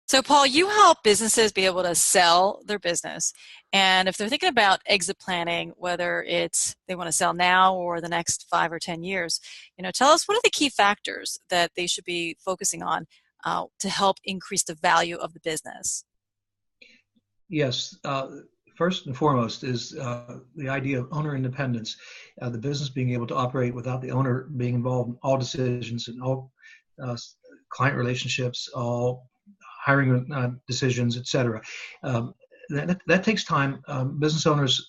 So, Paul, you help businesses be able to sell their business. And if they're thinking about exit planning, whether it's they want to sell now or the next 5 or 10 years, tell us what are the key factors that they should be focusing on to help increase the value of the business? Yes. First and foremost is the idea of owner independence, the business being able to operate without the owner being involved in all decisions and all uh, client relationships, all hiring decisions, etc. Um, that takes time. Business owners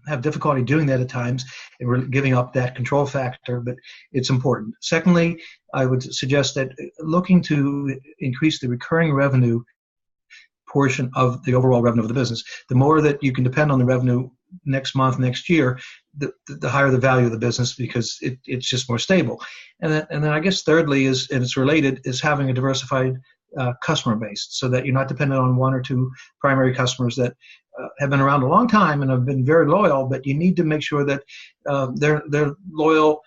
have difficulty doing that at times, and we're giving up that control factor, but it's important. Secondly, I would suggest that looking to increase the recurring revenue portion of the overall revenue of the business. The more that you can depend on the revenue next month, next year, the higher the value of the business because it's just more stable. And then I guess thirdly is, and it's related, is having a diversified customer base so that you're not dependent on one or two primary customers that have been around a long time and have been very loyal, but you need to make sure that they're loyal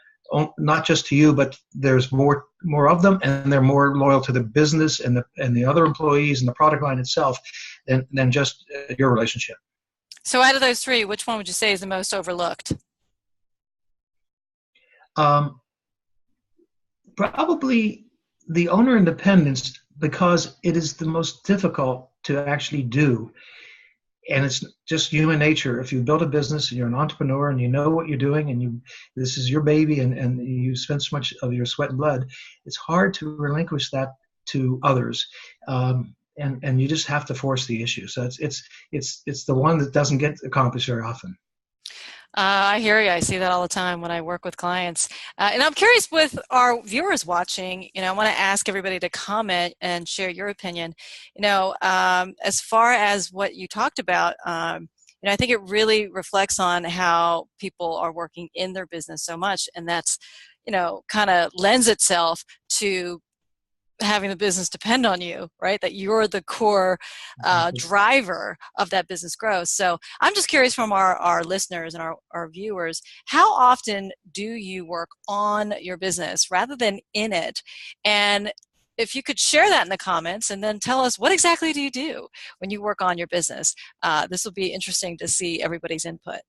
not just to you, but there's more of them, and they're more loyal to the business and the other employees and the product line itself than just your relationship. So, out of those three, which one would you say is the most overlooked? Um, Probably the owner independence because it is the most difficult to actually do. And it's just human nature. If you build a business and you're an entrepreneur and you know what you're doing and this is your baby and you spend so much of your sweat and blood, it's hard to relinquish that to others. And you just have to force the issue. So it's the one that doesn't get accomplished very often. I hear you. I see that all the time when I work with clients. And I'm curious with our viewers watching, I want to ask everybody to comment and share your opinion. As far as what you talked about, I think it really reflects on how people are working in their business so much. And that's, kind of lends itself to having the business depend on you, right? That you're the core driver of that business growth. So I'm just curious from our listeners and our viewers, how often do you work on your business rather than in it? And if you could share that in the comments and then tell us what exactly do you do when you work on your business? This will be interesting to see everybody's input.